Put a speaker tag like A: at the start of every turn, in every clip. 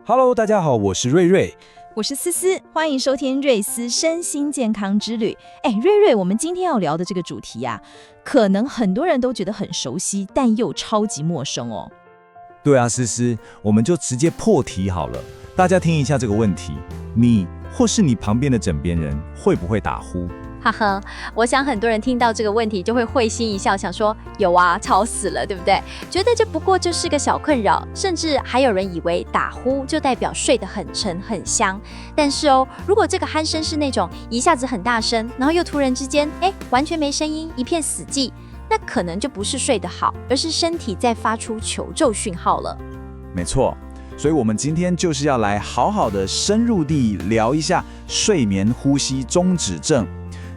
A: Hello， 大家好，我是瑞瑞。
B: 我是思思，欢迎收听瑞思身心健康之旅。瑞瑞，我们今天要聊的这个主题啊，可能很多人都觉得很熟悉，但又超级陌生哦。
A: 对啊，思思，我们就直接破题好了。大家听一下这个问题：你或是你旁边的枕边人会不会打呼？
C: 哈哈，我想很多人听到这个问题就会会心一笑，想说有啊，吵死了，对不对？觉得这不过就是个小困扰，甚至还有人以为打呼就代表睡得很沉很香。但是如果这个鼾声是那种一下子很大声，然后又突然之间完全没声音，一片死寂，那可能就不是睡得好，而是身体在发出求救讯号了。
D: 没错，所以我们今天就是要来好好的深入地聊一下睡眠呼吸中止症。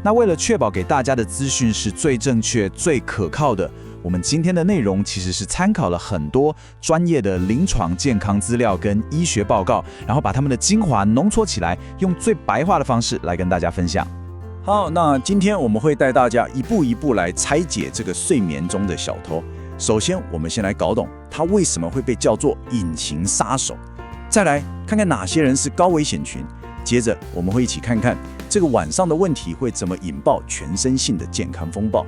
D: 那为了确保给大家的资讯是最正确、最可靠的，我们今天的内容其实是参考了很多专业的临床健康资料跟医学报告，然后把它们的精华浓缩起来，用最白话的方式来跟大家分享。好，那今天我们会带大家一步一步来拆解这个睡眠中的小偷。首先，我们先来搞懂它为什么会被叫做隐形杀手，再来看看哪些人是高危险群。接着，我们会一起看看这个晚上的问题会怎么引爆全身性的健康风暴。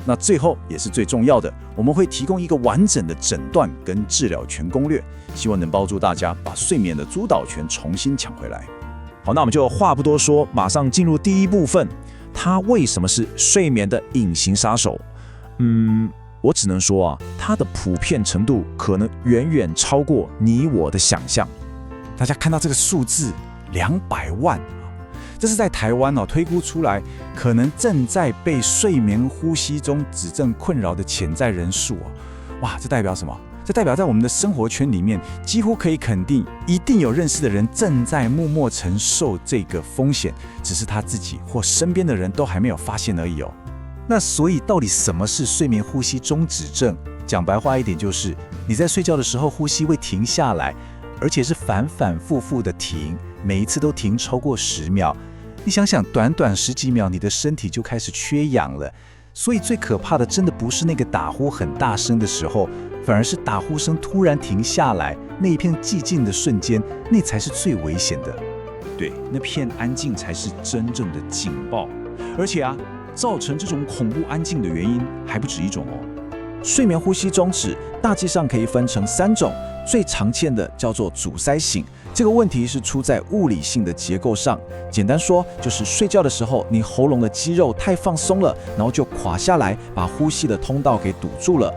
D: 那最后也是最重要的，我们会提供一个完整的诊断跟治疗全攻略，希望能帮助大家把睡眠的主导权重新抢回来。好，那我们就话不多说，马上进入第一部分，它为什么是睡眠的隐形杀手？我只能说啊，它的普遍程度可能远远超过你我的想象。大家看到这个数字200万，这是在台湾推估出来可能正在被睡眠呼吸中止症困扰的潜在人数哇，这代表什么？这代表在我们的生活圈里面，几乎可以肯定，一定有认识的人正在默默承受这个风险，只是他自己或身边的人都还没有发现而已那所以到底什么是睡眠呼吸中止症？讲白话一点，就是你在睡觉的时候呼吸会停下来，而且是反反复复的停，每一次都停超过10秒。你想想，短短10几秒，你的身体就开始缺氧了。所以最可怕的真的不是那个打呼很大声的时候，反而是打呼声突然停下来，那一片寂静的瞬间，那才是最危险的。对，那片安静才是真正的警报。而且造成这种恐怖安静的原因还不止一种睡眠呼吸中止大致上可以分成3种，最常见的叫做阻塞型。这个问题是出在物理性的结构上，简单说就是睡觉的时候，你喉咙的肌肉太放松了，然后就垮下来，把呼吸的通道给堵住了。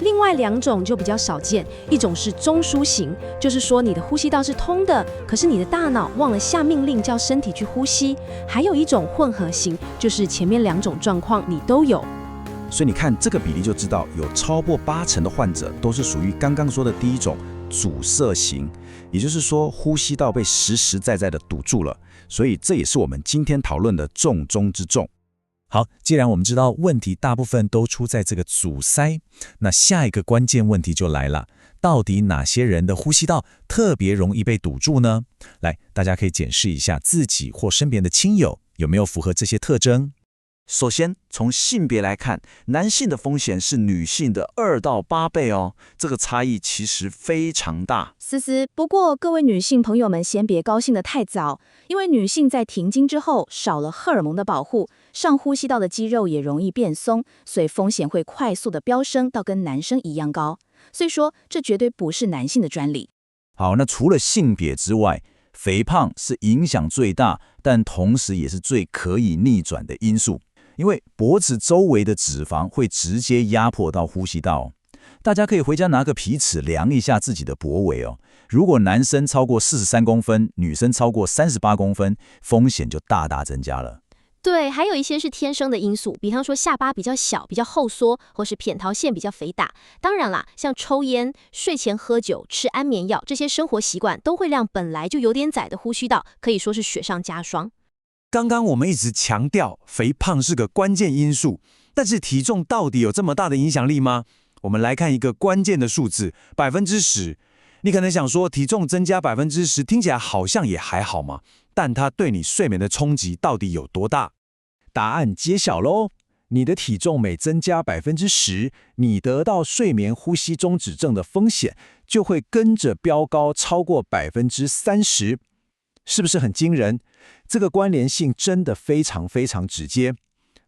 E: 另外2种就比较少见，一种是中枢型，就是说你的呼吸道是通的，可是你的大脑忘了下命令叫身体去呼吸。还有一种混合型，就是前面2种状况你都有。
D: 所以你看这个比例就知道，有超过80%的患者都是属于刚刚说的第一种阻塞型，也就是说呼吸道被实实在在的堵住了。所以这也是我们今天讨论的重中之重。好，既然我们知道问题大部分都出在这个阻塞，那下一个关键问题就来了，到底哪些人的呼吸道特别容易被堵住呢？来，大家可以检视一下自己或身边的亲友有没有符合这些特征。首先，从性别来看，男性的风险是女性的2到8倍这个差异其实非常大。
B: 思思，不过各位女性朋友们先别高兴得太早，因为女性在停经之后少了荷尔蒙的保护，上呼吸道的肌肉也容易变松，所以风险会快速的飙升到跟男生一样高。所以说，这绝对不是男性的专利。
D: 好，那除了性别之外，肥胖是影响最大，但同时也是最可以逆转的因素。因为脖子周围的脂肪会直接压迫到呼吸道大家可以回家拿个皮尺量一下自己的脖围如果男生超过43公分，女生超过38公分，风险就大大增加了。
C: 对，还有一些是天生的因素，比方说下巴比较小、比较后缩，或是扁桃腺比较肥大。当然啦，像抽烟、睡前喝酒、吃安眠药这些生活习惯，都会让本来就有点窄的呼吸道可以说是雪上加霜。
A: 刚刚我们一直强调肥胖是个关键因素，但是体重到底有这么大的影响力吗？我们来看一个关键的数字，10%。你可能想说，体重增加10%听起来好像也还好嘛，但它对你睡眠的冲击到底有多大？答案揭晓咯，
D: 你的体重每增加10%，你得到睡眠呼吸中止症的风险就会跟着飙高超过30%，是不是很惊人？这个关联性真的非常非常直接。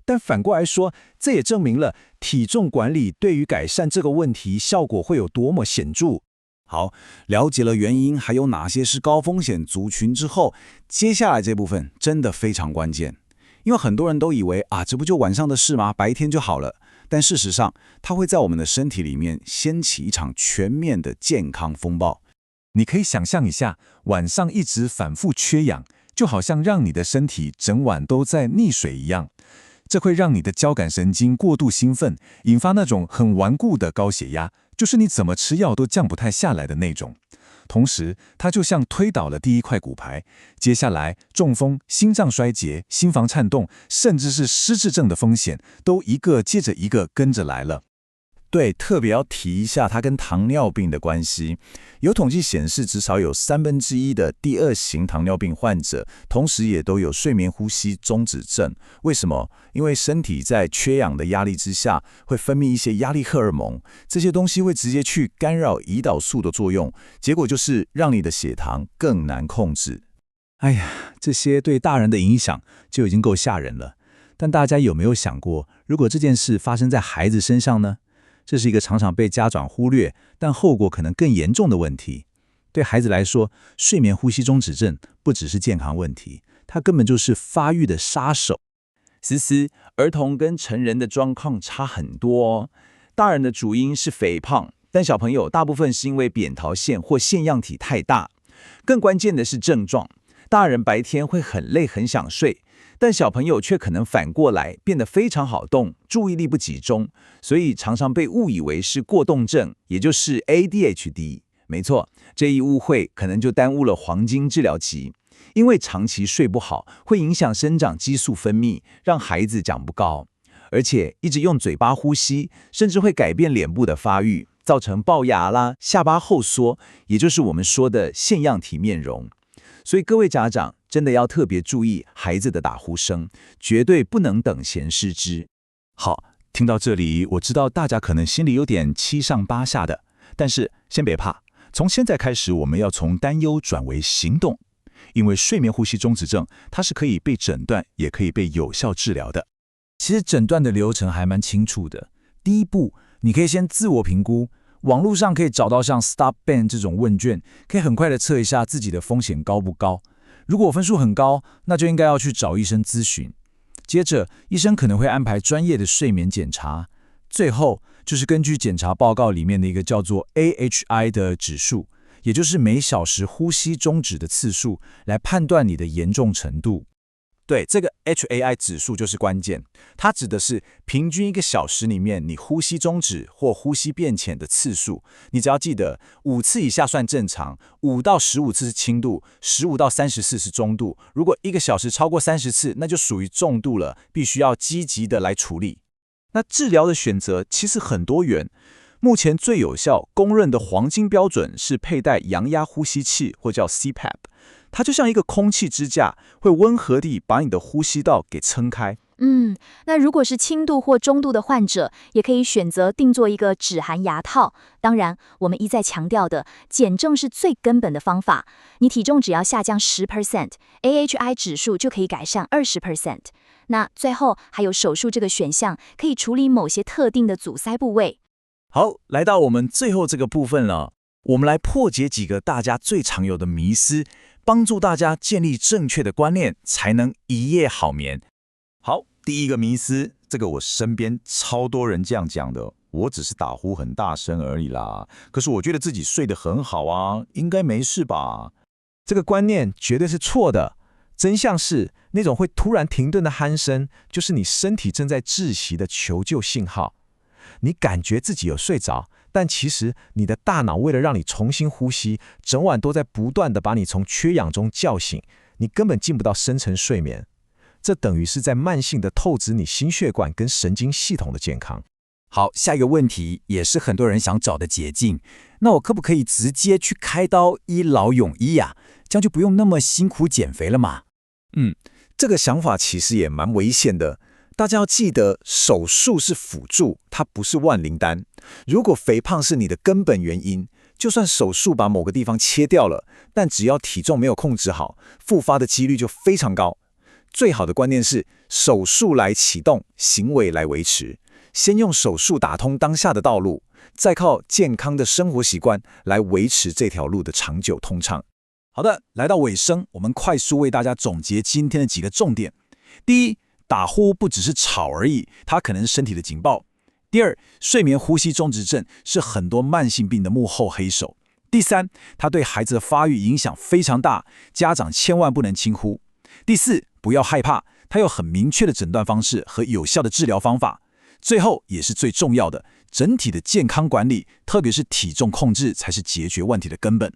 D: 但反过来说，这也证明了体重管理对于改善这个问题效果会有多么显著。
A: 好，了解了原因还有哪些是高风险族群之后，接下来这部分真的非常关键。因为很多人都以为这不就晚上的事吗？白天就好了。但事实上，它会在我们的身体里面掀起一场全面的健康风暴。
F: 你可以想象一下，晚上一直反复缺氧，就好像让你的身体整晚都在溺水一样。这会让你的交感神经过度兴奋，引发那种很顽固的高血压，就是你怎么吃药都降不太下来的那种。同时，它就像推倒了第一块骨牌，接下来中风、心脏衰竭、心房颤动，甚至是失智症的风险，都一个接着一个跟着来了。
D: 对，特别要提一下它跟糖尿病的关系。有统计显示，至少有1/3的第2型糖尿病患者，同时也都有睡眠呼吸中止症。为什么？因为身体在缺氧的压力之下，会分泌一些压力荷尔蒙，这些东西会直接去干扰胰岛素的作用，结果就是让你的血糖更难控制。哎呀，这些对大人的影响就已经够吓人了。但大家有没有想过，如果这件事发生在孩子身上呢？这是一个常常被家长忽略，但后果可能更严重的问题。对孩子来说，睡眠呼吸中止症不只是健康问题，它根本就是发育的杀手。思思，儿童跟成人的状况差很多哦。大人的主因是肥胖，但小朋友大部分是因为扁桃腺或腺样体太大。更关键的是症状，大人白天会很累很想睡，但小朋友却可能反过来变得非常好动，注意力不集中，所以常常被误以为是过动症，也就是 ADHD。没错，这一误会可能就耽误了黄金治疗期，因为长期睡不好会影响生长激素分泌，让孩子长不高，而且一直用嘴巴呼吸，甚至会改变脸部的发育，造成龅牙啦、下巴后缩，也就是我们说的腺样体面容。所以各位家长真的要特别注意孩子的打呼声，绝对不能等闲视之。好，听到这里，我知道大家可能心里有点七上八下的，但是先别怕，从现在开始，我们要从担忧转为行动，因为睡眠呼吸中止症，它是可以被诊断，也可以被有效治疗的。其实诊断的流程还蛮清楚的。第一步，你可以先自我评估。网络上可以找到像 StopBand 这种问卷，可以很快的测一下自己的风险高不高。如果分数很高，那就应该要去找医生咨询。接着，医生可能会安排专业的睡眠检查。最后，就是根据检查报告里面的一个叫做 AHI 的指数，也就是每小时呼吸中止的次数，来判断你的严重程度。对，这个 HAI 指数就是关键，它指的是平均1个小时里面你呼吸中止或呼吸变浅的次数。你只要记得5次以下算正常，5到15次是轻度，15到30次是中度。如果1个小时超过30次，那就属于重度了，必须要积极的来处理。那治疗的选择其实很多元，目前最有效、公认的黄金标准是佩戴阳压呼吸器，或叫 CPAP。它就像一个空气支架，会温和地把你的呼吸道给撑开。
B: 那如果是轻度或中度的患者，也可以选择定做一个止含牙套。当然，我们一再强调的，减重是最根本的方法。你体重只要下降10%，AHI 指数就可以改善20%。那最后还有手术这个选项，可以处理某些特定的阻塞部位。
D: 好，来到我们最后这个部分了，我们来破解几个大家最常有的迷思，帮助大家建立正确的观念，才能一夜好眠。好，第一个迷思，这个我身边超多人这样讲的，我只是打呼很大声而已啦，可是我觉得自己睡得很好啊，应该没事吧？这个观念绝对是错的。真相是，那种会突然停顿的鼾声，就是你身体正在窒息的求救信号。你感觉自己有睡着，但其实你的大脑为了让你重新呼吸，整晚都在不断的把你从缺氧中叫醒，你根本进不到深层睡眠。这等于是在慢性的透支你心血管跟神经系统的健康。
A: 好，下一个问题也是很多人想找的捷径，那我可不可以直接去开刀一劳永逸啊？这样就不用那么辛苦减肥了嘛？
D: 这个想法其实也蛮危险的。大家要记得，手术是辅助，它不是万灵丹。如果肥胖是你的根本原因，就算手术把某个地方切掉了，但只要体重没有控制好，复发的几率就非常高。最好的观念是，手术来启动，行为来维持。先用手术打通当下的道路，再靠健康的生活习惯来维持这条路的长久通畅。
A: 好的，来到尾声，我们快速为大家总结今天的几个重点。第一，打呼不只是吵而已，它可能是身体的警报。第二，睡眠呼吸中止症是很多慢性病的幕后黑手。第三，它对孩子的发育影响非常大，家长千万不能轻忽。第四，不要害怕，它有很明确的诊断方式和有效的治疗方法。最后也是最重要的，整体的健康管理，特别是体重控制，才是解决问题的根本。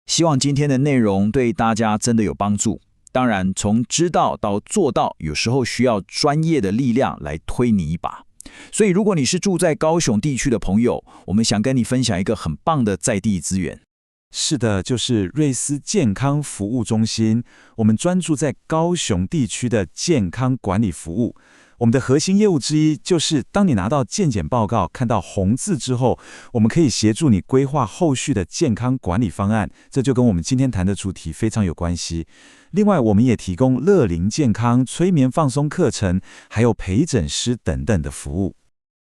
D: 希望今天的内容对大家真的有帮助。当然，从知道到做到，有时候需要专业的力量来推你一把。所以，如果你是住在高雄地区的朋友，我们想跟你分享一个很棒的在地资源。
F: 是的，就是瑞思健康服务中心，我们专注在高雄地区的健康管理服务。我们的核心业务之一就是，当你拿到健检报告看到红字之后，我们可以协助你规划后续的健康管理方案，这就跟我们今天谈的主题非常有关系。另外，我们也提供乐龄健康、催眠放松课程，还有陪诊师等等的服务。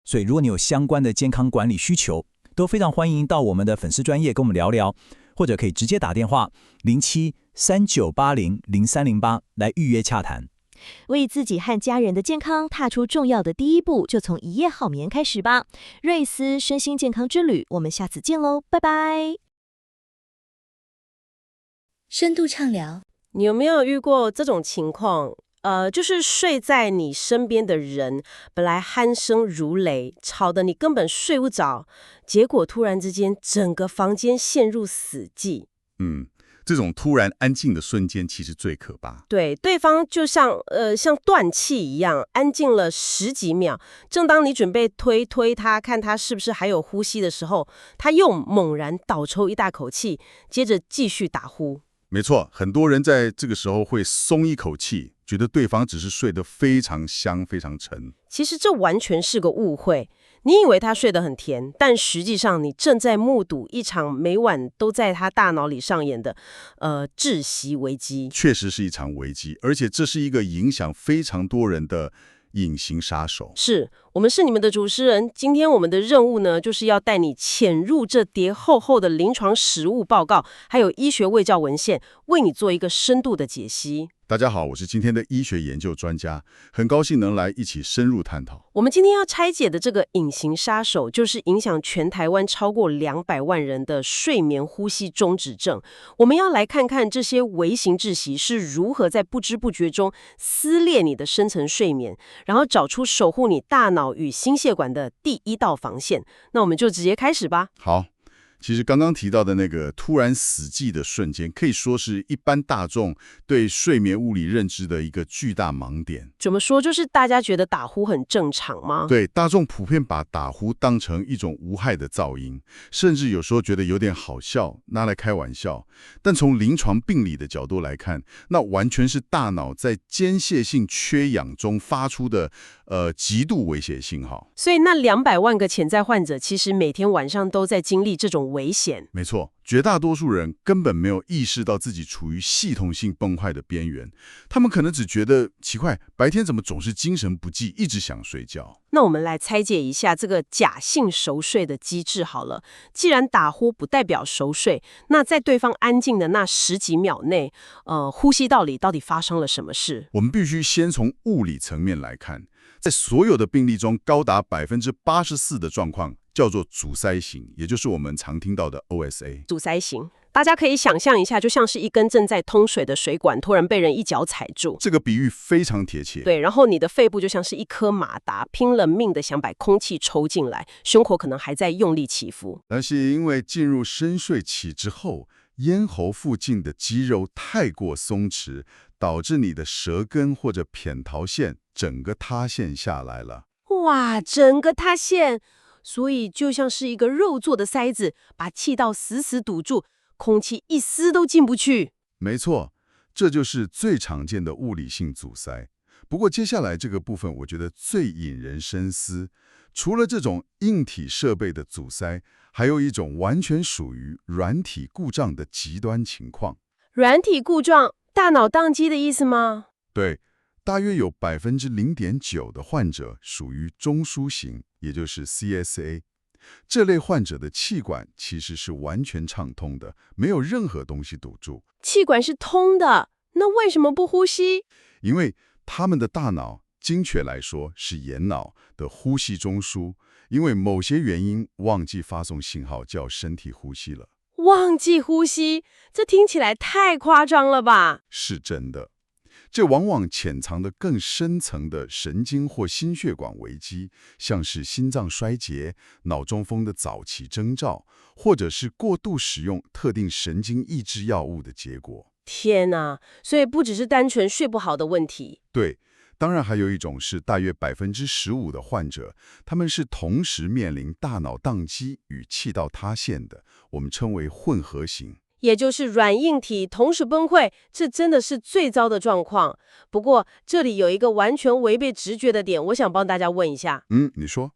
G: 所以如果你有相关的健康管理需求，都非常欢迎到我们的粉丝专页跟我们聊聊，或者可以直接打电话0739800308来预约洽谈。
H: 为自己和家人的健康踏出重要的第一步，就从一夜好眠开始吧。瑞思身心健康之旅，我们下次见喽，拜拜。
I: 深度畅聊，
J: 你有没有遇过这种情况？就是睡在你身边的人，本来鼾声如雷，吵得你根本睡不着，结果突然之间整个房间陷入死寂。
K: 这种突然安静的瞬间其实最可怕。
J: 对，对方就像断气一样，安静了10几秒。正当你准备推他，看他是不是还有呼吸的时候，他又猛然倒抽一大口气，接着继续打呼。
K: 没错，很多人在这个时候会松一口气，觉得对方只是睡得非常香、非常沉。
J: 其实这完全是个误会。你以为他睡得很甜，但实际上你正在目睹一场每晚都在他大脑里上演的窒息危机。
K: 确实是一场危机，而且这是一个影响非常多人的隐形杀手。
J: 是，我们是你们的主持人，今天我们的任务呢，就是要带你潜入这叠厚厚的临床实务报告，还有医学卫教文献，为你做一个深度的解析。
K: 大家好，我是今天的医学研究专家，很高兴能来一起深入探讨。
J: 我们今天要拆解的这个隐形杀手，就是影响全台湾超过200万人的睡眠呼吸中止症。我们要来看看这些微型窒息是如何在不知不觉中撕裂你的深层睡眠，然后找出守护你大脑与心血管的第一道防线。那我们就直接开始吧。
K: 好。其实刚刚提到的那个突然死寂的瞬间，可以说是一般大众对睡眠物理认知的一个巨大盲点。
J: 怎么说？就是大家觉得打呼很正常吗？
K: 对，大众普遍把打呼当成一种无害的噪音，甚至有时候觉得有点好笑，拿来开玩笑。但从临床病理的角度来看，那完全是大脑在间歇性缺氧中发出的极度威胁信号。
J: 所以那200万个潜在患者，其实每天晚上都在经历这种危险。
K: 没错，绝大多数人根本没有意识到自己处于系统性崩坏的边缘，他们可能只觉得奇怪，白天怎么总是精神不济，一直想睡觉。
J: 那我们来拆解一下这个假性熟睡的机制好了。既然打呼不代表熟睡，那在对方安静的那10几秒内，呼吸道里到底发生了什么事？
K: 我们必须先从物理层面来看，在所有的病例中，高达84%的状况叫做阻塞型，也就是我们常听到的 OSA。
J: 阻塞型，大家可以想象一下，就像是一根正在通水的水管突然被人一脚踩住。
K: 这个比喻非常贴切。
J: 对，然后你的肺部就像是一颗马达，拼了命的想把空气抽进来，胸口可能还在用力起伏。
K: 但是因为进入深睡期之后，咽喉附近的肌肉太过松弛，导致你的舌根或者扁桃腺整个塌陷下来了。
J: 哇，整个塌陷！所以就像是一个肉做的塞子，把气道死死堵住，空气一丝都进不去。
K: 没错，这就是最常见的物理性阻塞。不过接下来这个部分，我觉得最引人深思。除了这种硬体设备的阻塞，还有一种完全属于软体故障的极端情况。
J: 软体故障，大脑宕机的意思吗？
K: 对，大约有0.9%的患者属于中枢型，也就是 CSA。这类患者的气管其实是完全畅通的，没有任何东西堵住。
J: 气管是通的，那为什么不呼吸？
K: 因为他们的大脑，精确来说是眼脑的呼吸中枢，因为某些原因忘记发送信号叫身体呼吸了。
J: 忘记呼吸，这听起来太夸张了吧？
K: 是真的。这往往潜藏的更深层的神经或心血管危机，像是心脏衰竭、脑中风的早期征兆，或者是过度使用特定神经抑制药物的结果。
J: 天哪，所以不只是单纯睡不好的问题。
K: 对，当然还有一种是大约15%的患者，他们是同时面临大脑宕机与气道塌陷的，我们称为混合型。
J: 也就是软硬体同时崩溃，这真的是最糟的状况。不过这里有一个完全违背直觉的点，我想帮大家问一下。
K: 你说？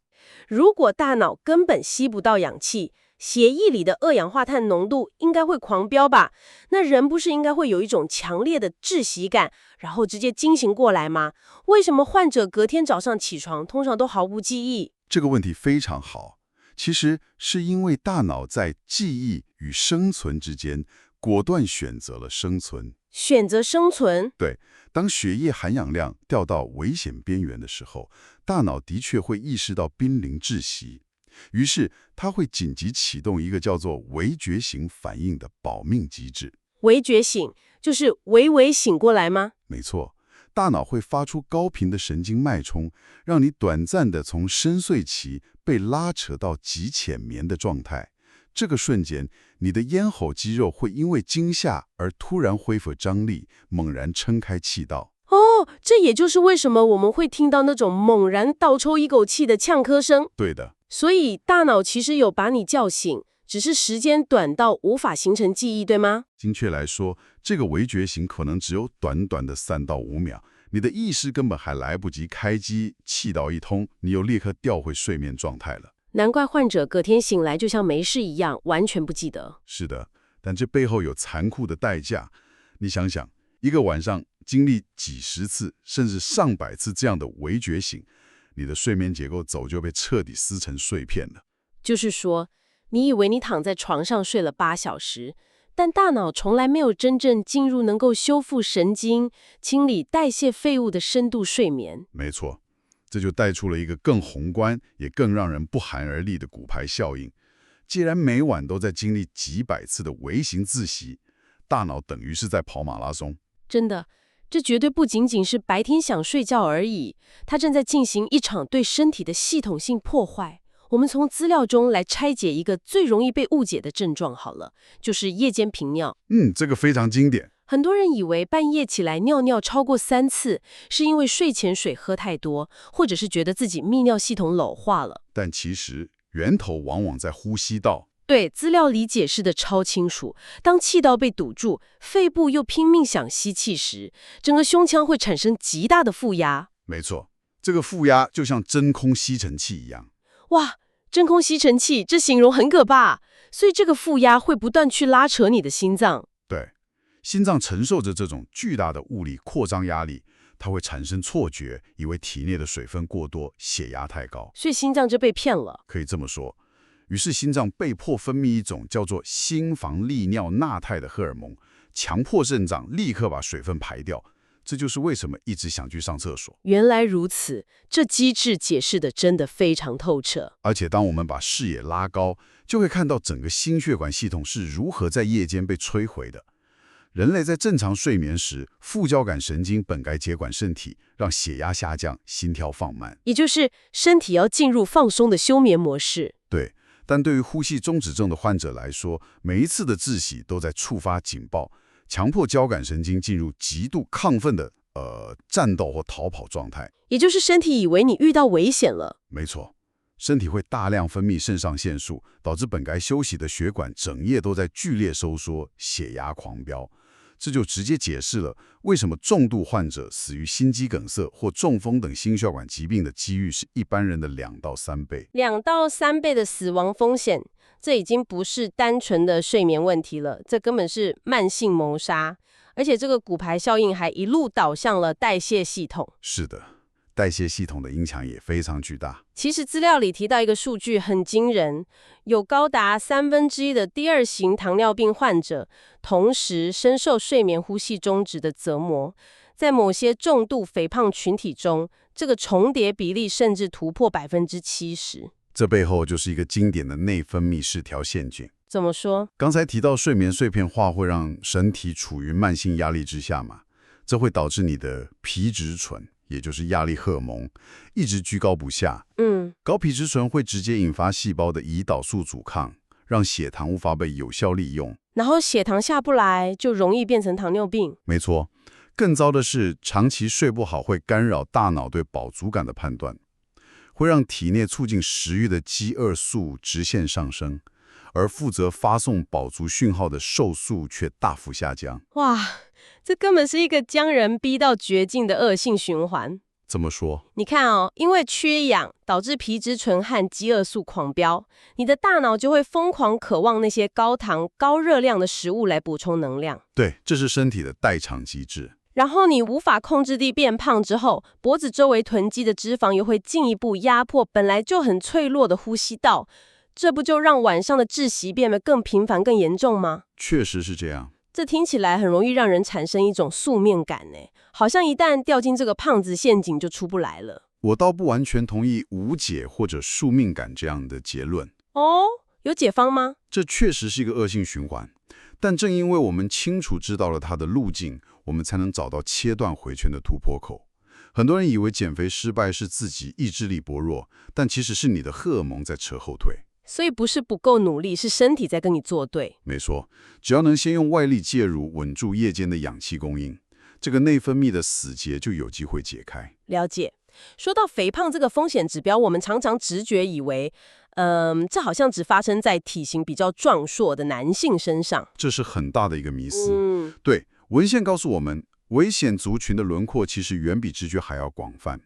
J: 如果大脑根本吸不到氧气，血液里的二氧化碳浓度应该会狂飙吧？那人不是应该会有一种强烈的窒息感，然后直接惊醒过来吗？为什么患者隔天早上起床通常都毫无记忆？
K: 这个问题非常好。其实是因为大脑在记忆与生存之间果断选择了生存。
J: 选择生存？
K: 对，当血液含氧量掉到危险边缘的时候，大脑的确会意识到濒临窒息，于是它会紧急启动一个叫做围觉醒反应的保命机制。
J: 围觉醒就是微醒过来吗？
K: 没错。大脑会发出高频的神经脉冲，让你短暂的从深睡期被拉扯到极浅眠的状态。这个瞬间，你的咽喉肌肉会因为惊吓而突然恢复张力，猛然撑开气道。
J: 哦，这也就是为什么我们会听到那种猛然倒抽一口气的呛咳声。
K: 对的。
J: 所以大脑其实有把你叫醒，只是时间短到无法形成记忆，对吗？
K: 精确来说，这个围觉醒可能只有短短的3到5秒，你的意识根本还来不及开机，气道一通，你又立刻掉回睡眠状态了。
J: 难怪患者隔天醒来就像没事一样，完全不记得。
K: 是的，但这背后有残酷的代价。你想想，一个晚上经历几十次甚至上百次这样的围觉醒，你的睡眠结构早就被彻底撕成碎片了。
J: 就是说，你以为你躺在床上睡了8小时，但大脑从来没有真正进入能够修复神经、清理代谢废物的深度睡眠。
K: 没错，这就带出了一个更宏观也更让人不寒而栗的骨牌效应。既然每晚都在经历几百次的微型自习，大脑等于是在跑马拉松。
J: 真的，这绝对不仅仅是白天想睡觉而已，它正在进行一场对身体的系统性破坏。我们从资料中来拆解一个最容易被误解的症状好了，就是夜间频尿。
K: 这个非常经典。
J: 很多人以为半夜起来尿尿超过3次，是因为睡前水喝太多，或者是觉得自己泌尿系统老化了。
K: 但其实源头往往在呼吸道。
J: 对，资料里解释的超清楚。当气道被堵住，肺部又拼命想吸气时，整个胸腔会产生极大的负压。
K: 没错，这个负压就像真空吸尘器一样。
J: 哇，真空吸尘器，这形容很可怕。所以这个负压会不断去拉扯你的心脏。
K: 对，心脏承受着这种巨大的物理扩张压力，它会产生错觉，以为体内的水分过多，血压太高。
J: 所以心脏就被骗了。
K: 可以这么说。于是心脏被迫分泌一种叫做心房利尿钠肽的荷尔蒙，强迫肾脏立刻把水分排掉。这就是为什么一直想去上厕所。
J: 原来如此，这机制解释的真的非常透彻。
K: 而且当我们把视野拉高，就会看到整个心血管系统是如何在夜间被摧毁的。人类在正常睡眠时，副交感神经本该接管身体，让血压下降，心跳放慢，
J: 也就是身体要进入放松的休眠模式。
K: 对。但对于呼吸中止症的患者来说，每一次的窒息都在触发警报，强迫交感神经进入极度亢奋的战斗或逃跑状态。
J: 也就是身体以为你遇到危险了。
K: 没错，身体会大量分泌肾上腺素，导致本该休息的血管整夜都在剧烈收缩，血压狂飙。这就直接解释了为什么重度患者死于心肌梗塞或中风等心血管疾病的几率是一般人的2到3倍。
J: 2到3倍的死亡风险，这已经不是单纯的睡眠问题了，这根本是慢性谋杀。而且这个骨牌效应还一路导向了代谢系统。
K: 是的，代谢系统的影响也非常巨大。
J: 其实资料里提到一个数据很惊人，有高达1/3的第2型糖尿病患者同时深受睡眠呼吸中止的折磨。在某些重度肥胖群体中，这个重叠比例甚至突破70%。
K: 这背后就是一个经典的内分泌失调陷阱。
J: 怎么说？
K: 刚才提到睡眠碎片化会让身体处于慢性压力之下嘛，这会导致你的皮质醇，也就是压力荷尔蒙，一直居高不下。高皮质醇会直接引发细胞的胰岛素阻抗，让血糖无法被有效利用，
J: 然后血糖下不来，就容易变成糖尿病。
K: 没错，更糟的是，长期睡不好会干扰大脑对饱足感的判断，会让体内促进食欲的饥饿素直线上升，而负责发送饱足讯号的瘦素却大幅下降。
J: 哇，这根本是一个将人逼到绝境的恶性循环。
K: 怎么说？
J: 你看哦，因为缺氧导致皮质醇和饥饿素狂飙，你的大脑就会疯狂渴望那些高糖、高热量的食物来补充能量。
K: 对，这是身体的代偿机制。
J: 然后你无法控制地变胖之后，脖子周围囤积的脂肪又会进一步压迫本来就很脆弱的呼吸道，这不就让晚上的窒息变得更频繁、更严重吗？
K: 确实是这样。
J: 这听起来很容易让人产生一种宿命感呢，好像一旦掉进这个胖子陷阱就出不来了。
K: 我倒不完全同意无解或者宿命感这样的结论。
J: 哦，有解方吗？
K: 这确实是一个恶性循环，但正因为我们清楚知道了它的路径，我们才能找到切断回圈的突破口。很多人以为减肥失败是自己意志力薄弱，但其实是你的荷尔蒙在扯后腿。
J: 所以不是不够努力，是身体在跟你作对。
K: 没错，只要能先用外力介入，稳住夜间的氧气供应，这个内分泌的死结就有机会解开。
J: 了解。说到肥胖这个风险指标，我们常常直觉以为，这好像只发生在体型比较壮硕的男性身上。
K: 这是很大的一个迷思。对，文献告诉我们，危险族群的轮廓其实远比直觉还要广泛。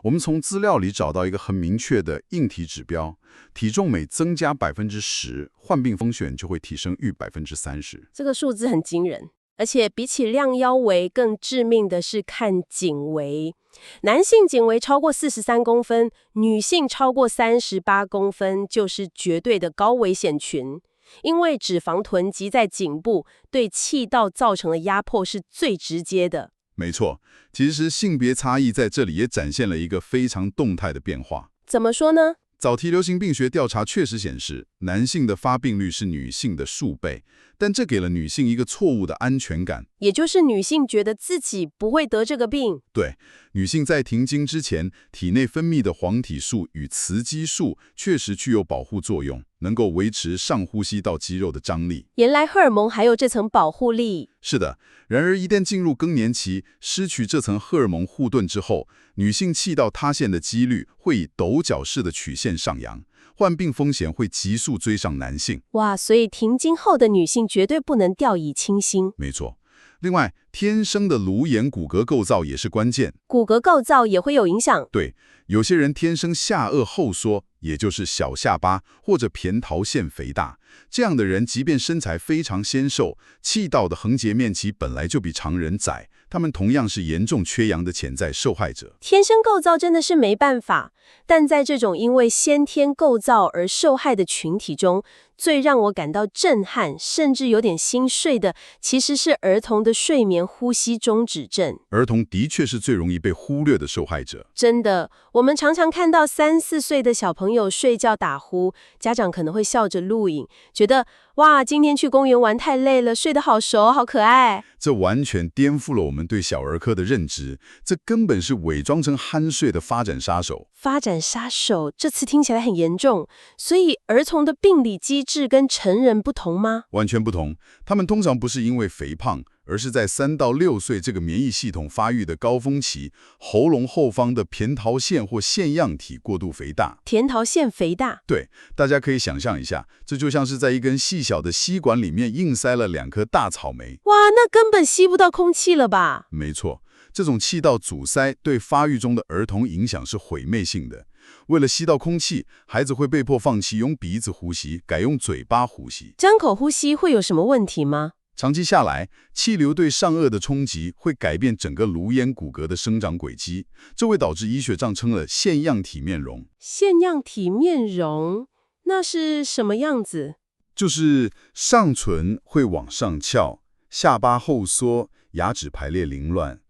K: 我们从资料里找到一个很明确的硬体指标，体重每增加10%，患病风险就会提升逾30%。
J: 这个数字很惊人，而且比起量腰围更致命的是看颈围。男性颈围超过43公分，女性超过38公分就是绝对的高危险群。因为脂肪囤积在颈部，对气道造成的压迫是最直接的。
K: 没错，其实性别差异在这里也展现了一个非常动态的变化。
J: 怎么说呢？
K: 早期流行病学调查确实显示，男性的发病率是女性的数倍，但这给了女性一个错误的安全感，
J: 也就是女性觉得自己不会得这个病。
K: 对，女性在停经之前，体内分泌的黄体素与雌激素确实具有保护作用，能够维持上呼吸道肌肉的张力。
J: 原来荷尔蒙还有这层保护力。
K: 是的，然而一旦进入更年期，失去这层荷尔蒙护盾之后，女性气道塌陷的几率会以陡角式的曲线上扬，患病风险会急速追上男性。
J: 哇，所以停经后的女性绝对不能掉以轻心。
K: 没错。另外，天生的颅眼骨骼构造也是关键。
J: 骨骼构造也会有影响。
K: 对，有些人天生下颚后缩，也就是小下巴或者胼胪腺肥大，这样的人即便身材非常纤瘦，气道的横截面积本来就比常人窄，他们同样是严重缺氧的潜在受害者。
J: 天生构造真的是没办法，但在这种因为先天构造而受害的群体中，最让我感到震撼，甚至有点心碎的，其实是儿童的睡眠呼吸中止症。
K: 儿童的确是最容易被忽略的受害者。
J: 真的，我们常常看到3、4岁的小朋友睡觉打呼，家长可能会笑着录影，觉得哇，今天去公园玩太累了，睡得好熟，好可爱。
K: 这完全颠覆了我们对小儿科的认知，这根本是伪装成酣睡的发展杀手。
J: 发展杀手这词听起来很严重，所以儿童的病理机制跟成人不同吗？
K: 完全不同，他们通常不是因为肥胖，而是在3到6岁这个免疫系统发育的高峰期，喉咙后方的胼螳腺或腺样体过度肥大。
J: 胼螳腺肥大，
K: 对，大家可以想象一下，这就像是在一根细小的吸管里面硬塞了2颗大草莓。
J: 哇，那根本吸不到空气了吧？
K: 没错，这种气道阻塞对发育中的儿童影响是毁灭性的。为了吸到空气，孩子会被迫放弃用鼻子呼吸，改用嘴巴呼吸。
J: 张口呼吸会有什么问题吗？
K: 长期下来，气流对上颚的冲击会改变整个颅咽骨骼的生长轨迹，这会导致医学上称了腺样体面容。
J: 腺样体面容，那是什么样子？
K: 就是上唇会往上翘，下巴后缩，牙齿排列凌乱。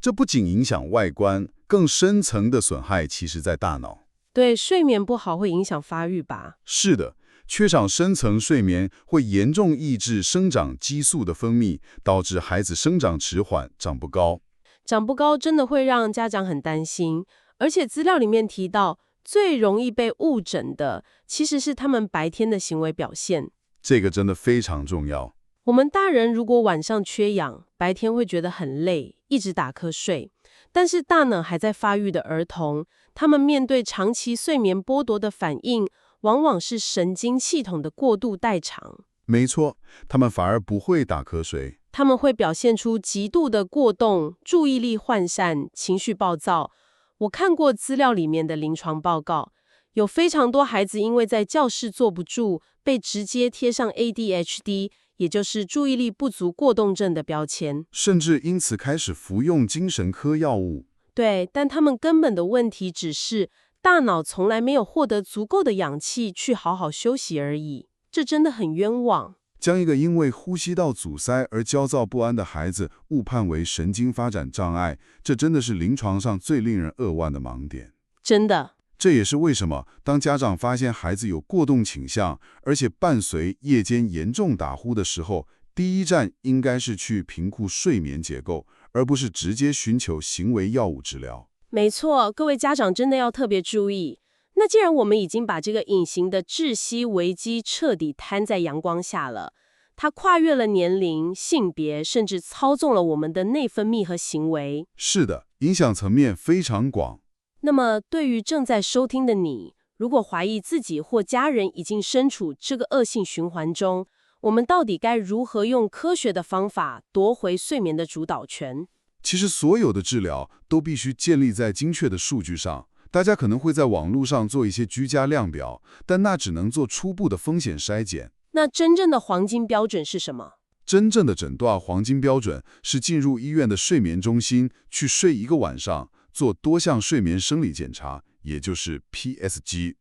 K: 这不仅影响外观，更深层的损害其实在大脑。
J: 对，睡眠不好会影响发育吧？
K: 是的，缺少深层睡眠会严重抑制生长激素的分泌，导致孩子生长迟缓，长不高。
J: 长不高真的会让家长很担心，而且资料里面提到，最容易被误诊的其实是他们白天的行为表现。
K: 这个真的非常重要。
J: 我们大人如果晚上缺氧，白天会觉得很累，一直打瞌睡。但是大脑还在发育的儿童，他们面对长期睡眠剥夺的反应，往往是神经系统的过度代偿。
K: 没错，他们反而不会打瞌睡。
J: 他们会表现出极度的过动、注意力涣散、情绪暴躁。我看过资料里面的临床报告，有非常多孩子因为在教室坐不住，被直接贴上 ADHD， 也就是注意力不足过动症的标签，
K: 甚至因此开始服用精神科药物。
J: 对，但他们根本的问题只是大脑从来没有获得足够的氧气去好好休息而已，这真的很冤枉。
K: 将一个因为呼吸道阻塞而焦躁不安的孩子误判为神经发展障碍，这真的是临床上最令人扼腕的盲点。
J: 真的。
K: 这也是为什么当家长发现孩子有过动倾向，而且伴随夜间严重打呼的时候，第一站应该是去评估睡眠结构，而不是直接寻求行为药物治疗。
J: 没错，各位家长真的要特别注意。那既然我们已经把这个隐形的窒息危机彻底摊在阳光下了，它跨越了年龄、性别，甚至操纵了我们的内分泌和行为。
K: 是的，影响层面非常广。
J: 那么对于正在收听的你，如果怀疑自己或家人已经身处这个恶性循环中，我们到底该如何用科学的方法夺回睡眠的主导权？
K: 其实所有的治疗都必须建立在精确的数据上。大家可能会在网络上做一些居家量表，但那只能做初步的风险筛检。
J: 那真正的黄金标准是什么？
K: 真正的诊断黄金标准是进入医院的睡眠中心去睡1个晚上，做多项睡眠生理检查，也就是 PSG。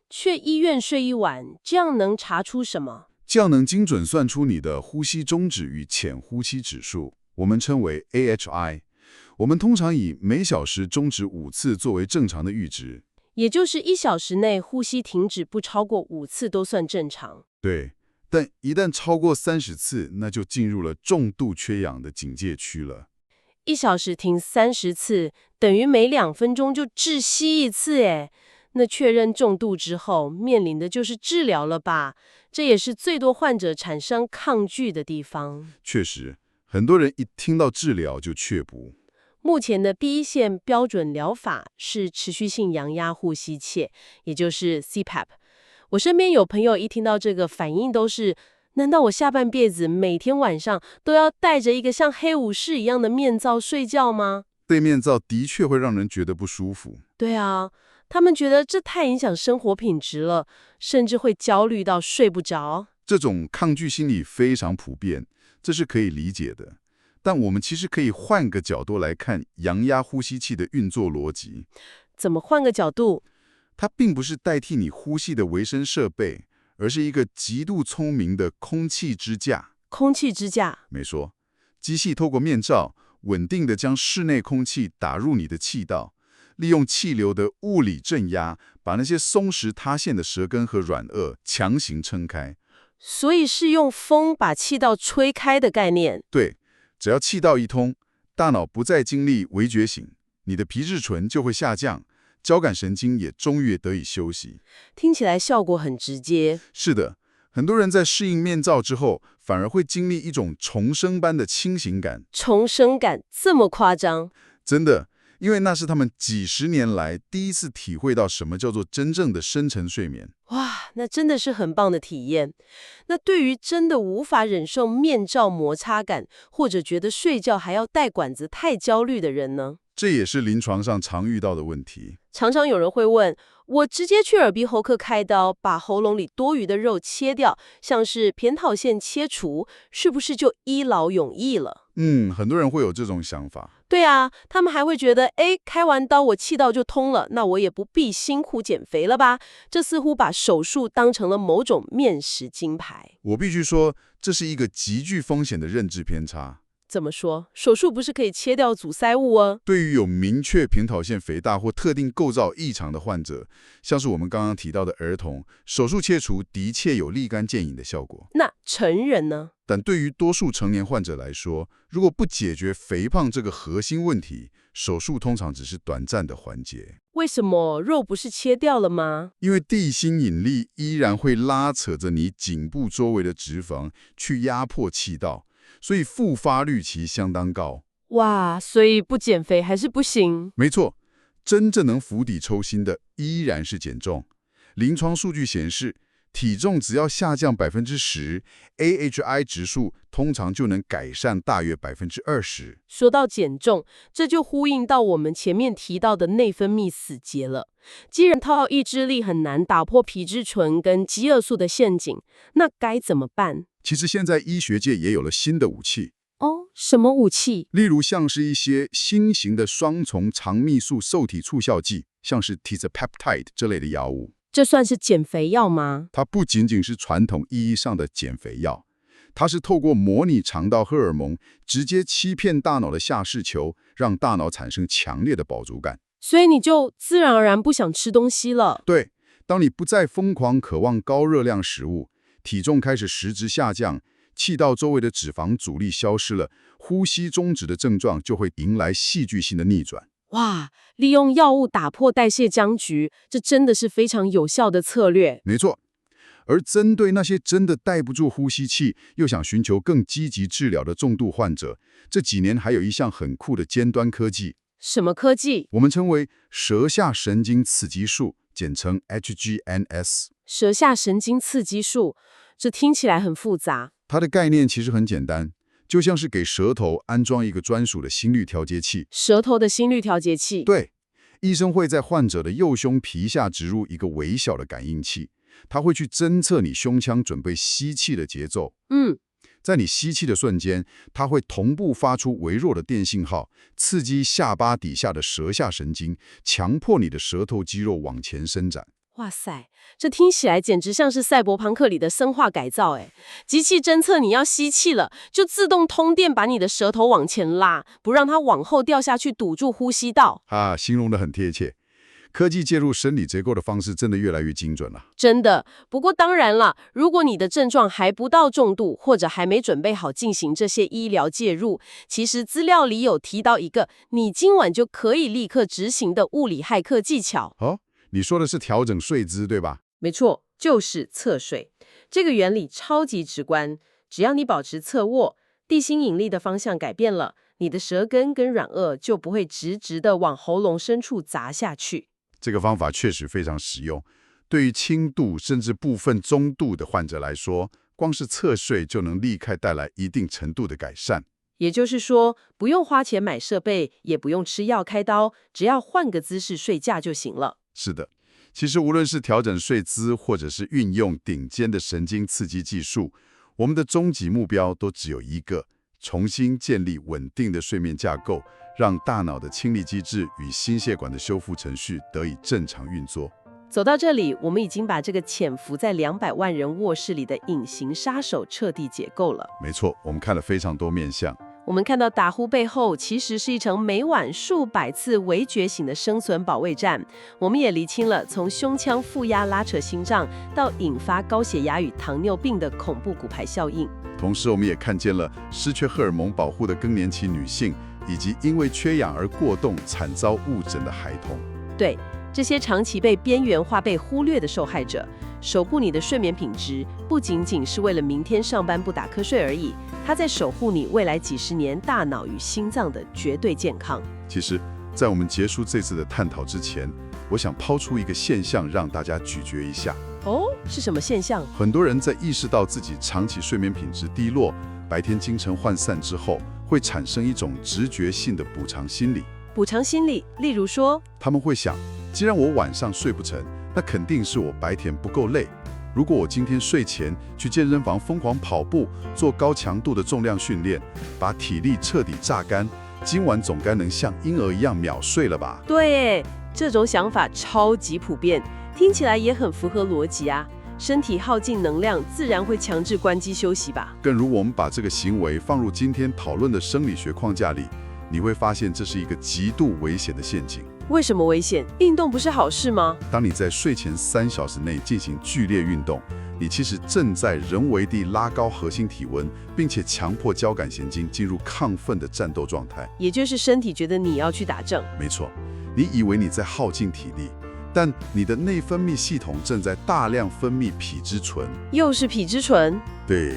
J: 去医院睡1晚，这样能查出什么？
K: 这样能精准算出你的呼吸中止与浅呼吸指数，我们称为 AHI。 我们通常以每小时中止5次作为正常的阈值，
J: 也就是1小时内呼吸停止不超过5次都算正常。
K: 对，但一旦超过30次，那就进入了重度缺氧的警戒区了。
J: 1小时停30次，等于每2分钟就窒息1次耶。那确认重度之后，面临的就是治疗了吧？这也是最多患者产生抗拒的地方。
K: 确实，很多人一听到治疗就却步。
J: 目前的第一线标准疗法是持续性阳压呼吸器，也就是 CPAP。我身边有朋友一听到这个反应都是，难道我下半辈子每天晚上都要戴着一个像黑武士一样的面罩睡觉吗？
K: 戴面罩的确会让人觉得不舒服。
J: 对啊，他们觉得这太影响生活品质了，甚至会焦虑到睡不着。
K: 这种抗拒心理非常普遍，这是可以理解的。但我们其实可以换个角度来看阳压呼吸器的运作逻辑。
J: 怎么换个角度？
K: 它并不是代替你呼吸的维生设备，而是一个极度聪明的空气支架。
J: 空气支架？
K: 没错，机器透过面罩稳定地将室内空气打入你的气道，利用气流的物理正压，把那些松弛塌陷的舌根和软腭强行撑开。
J: 所以是用风把气道吹开的概念。
K: 对，只要气道一通，大脑不再经历微觉醒，你的皮质醇就会下降，交感神经也终于得以休息。
J: 听起来效果很直接。
K: 是的，很多人在适应面罩之后，反而会经历一种重生般的清醒感。
J: 重生感这么夸张？
K: 真的，因为那是他们几十年来第一次体会到什么叫做真正的深层睡眠。
J: 哇，那真的是很棒的体验。那对于真的无法忍受面罩摩擦感，或者觉得睡觉还要带管子太焦虑的人呢？
K: 这也是临床上常遇到的问题。
J: 常常有人会问，我直接去耳鼻喉科开刀，把喉咙里多余的肉切掉，像是扁桃腺切除，是不是就一劳永逸了？
K: 很多人会有这种想法。
J: 对啊，他们还会觉得，开完刀我气道就通了，那我也不必辛苦减肥了吧？这似乎把手术当成了某种面食金牌。
K: 我必须说，这是一个极具风险的认知偏差。
J: 怎么说？手术不是可以切掉阻塞物啊？
K: 对于有明确扁桃腺肥大或特定构造异常的患者，像是我们刚刚提到的儿童，手术切除的确有立竿见影的效果。
J: 那成人呢？
K: 但对于多数成年患者来说，如果不解决肥胖这个核心问题，手术通常只是短暂的缓解。
J: 为什么？肉不是切掉了吗？
K: 因为地心引力依然会拉扯着你颈部周围的脂肪去压迫气道，所以复发率其相当高。
J: 哇，所以不减肥还是不行？
K: 没错，真正能釜底抽薪的依然是减重。临床数据显示，体重只要下降10%，AHI 指数通常就能改善大约20%。
J: 说到减重，这就呼应到我们前面提到的内分泌死结了。既然靠意志力很难打破皮质醇跟饥饿素的陷阱，那该怎么办？
K: 其实现在医学界也有了新的武器。
J: 哦，什么武器？
K: 例如像是一些新型的双重肠泌素受体促效剂，像是 Tirzepatide 这类的药物。
J: 这算是减肥药吗？
K: 它不仅仅是传统意义上的减肥药，它是透过模拟肠道荷尔蒙，直接欺骗大脑的下视球，让大脑产生强烈的饱足感。
J: 所以你就自然而然不想吃东西了。
K: 对，当你不再疯狂渴望高热量食物，体重开始实质下降，气道周围的脂肪阻力消失了，呼吸中止的症状就会迎来戏剧性的逆转。
J: 哇，利用药物打破代谢僵局，这真的是非常有效的策略。
K: 没错，而针对那些真的带不住呼吸器，又想寻求更积极治疗的重度患者，这几年还有一项很酷的尖端科技。
J: 什么科技？
K: 我们称为舌下神经刺激术，简称 HGNS。
J: 舌下神经刺激术，这听起来很复杂。
K: 它的概念其实很简单，就像是给舌头安装一个专属的心率调节器。
J: 舌头的心率调节器？
K: 对，医生会在患者的右胸皮下植入一个微小的感应器，它会去侦测你胸腔准备吸气的节奏。在你吸气的瞬间，它会同步发出微弱的电信号，刺激下巴底下的舌下神经，强迫你的舌头肌肉往前伸展。
J: 哇塞，这听起来简直像是赛博朋克里的生化改造哎！机器侦测你要吸气了，就自动通电把你的舌头往前拉，不让它往后掉下去堵住呼吸道。
K: 形容得很贴切。科技介入生理结构的方式真的越来越精准了。
J: 真的，不过当然了，如果你的症状还不到重度，或者还没准备好进行这些医疗介入，其实资料里有提到一个你今晚就可以立刻执行的物理骇客技巧。
K: 你说的是调整睡姿，对吧？
J: 没错，就是侧睡。这个原理超级直观，只要你保持侧卧，地心引力的方向改变了，你的舌根跟软腭就不会直直的往喉咙深处砸下去。
K: 这个方法确实非常实用，对于轻度甚至部分中度的患者来说，光是侧睡就能立刻带来一定程度的改善。
J: 也就是说，不用花钱买设备，也不用吃药开刀，只要换个姿势睡觉就行了。
K: 是的，其实无论是调整睡姿，或者是运用顶尖的神经刺激技术，我们的终极目标都只有一个：重新建立稳定的睡眠架构，让大脑的清理机制与心血管的修复程序得以正常运作。
J: 走到这里，我们已经把这个潜伏在200万人卧室里的隐形杀手彻底解构了。
K: 没错，我们看了非常多面向。
J: 我们看到打呼背后其实是一场每晚数百次微觉醒的生存保卫战。我们也厘清了从胸腔负压拉扯心脏到引发高血压与糖尿病的恐怖骨牌效应。
K: 同时，我们也看见了失去荷尔蒙保护的更年期女性，以及因为缺氧而过动惨遭误诊的孩童。
J: 对，这些长期被边缘化、被忽略的受害者，守护你的睡眠品质，不仅仅是为了明天上班不打瞌睡而已，它在守护你未来几十年大脑与心脏的绝对健康。
K: 其实，在我们结束这次的探讨之前，我想抛出一个现象让大家咀嚼一下。
J: 哦，是什么现象？
K: 很多人在意识到自己长期睡眠品质低落，白天精神涣散之后，会产生一种直觉性的补偿心理。
J: 补偿心理，例如说，
K: 他们会想，既然我晚上睡不成，那肯定是我白天不够累。如果我今天睡前去健身房疯狂跑步，做高强度的重量训练，把体力彻底榨干，今晚总该能像婴儿一样秒睡了吧？
J: 对耶，这种想法超级普遍，听起来也很符合逻辑啊。身体耗尽能量，自然会强制关机休息吧。
K: 更如我们把这个行为放入今天讨论的生理学框架里，你会发现这是一个极度危险的陷阱。
J: 为什么危险？运动不是好事吗？
K: 当你在睡前3小时内进行剧烈运动，你其实正在人为地拉高核心体温，并且强迫交感神经进入亢奋的战斗状态。
J: 也就是身体觉得你要去打仗。
K: 没错，你以为你在耗尽体力，但你的内分泌系统正在大量分泌皮质醇。
J: 又是皮质醇？
K: 对，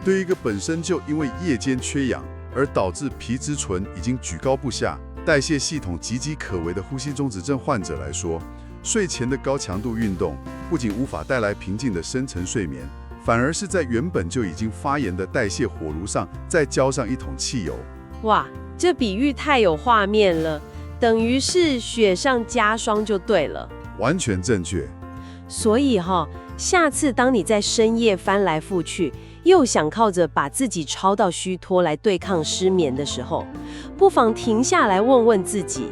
K: 对于一个本身就因为夜间缺氧而导致皮质醇已经居高不下、代谢系统岌岌可危的呼吸中止症患者来说，睡前的高强度运动不仅无法带来平静的深层睡眠，反而是在原本就已经发炎的代谢火炉上再浇上一桶汽油。
J: 哇，这比喻太有画面了，等于是雪上加霜就对了。
K: 完全正确。
J: 所以下次当你在深夜翻来覆去，又想靠着把自己超到虚脱来对抗失眠的时候，不妨停下来问问自己，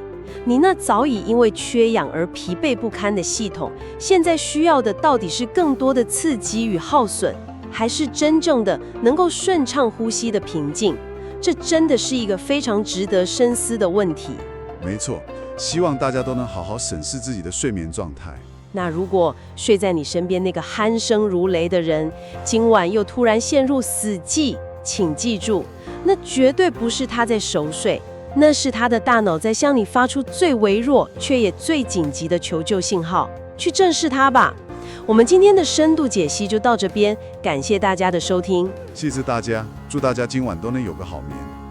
J: 你那早已因为缺氧而疲惫不堪的系统，现在需要的到底是更多的刺激与耗损，还是真正的能够顺畅呼吸的平静？这真的是一个非常值得深思的问题。
K: 没错，希望大家都能好好审视自己的睡眠状态。
J: 那如果睡在你身边那个鼾声如雷的人，今晚又突然陷入死寂，请记住，那绝对不是他在熟睡，那是他的大脑在向你发出最微弱却也最紧急的求救信号，去正视它吧。我们今天的深度解析就到这边，感谢大家的收听。
K: 谢谢大家，祝大家今晚都能有个好眠。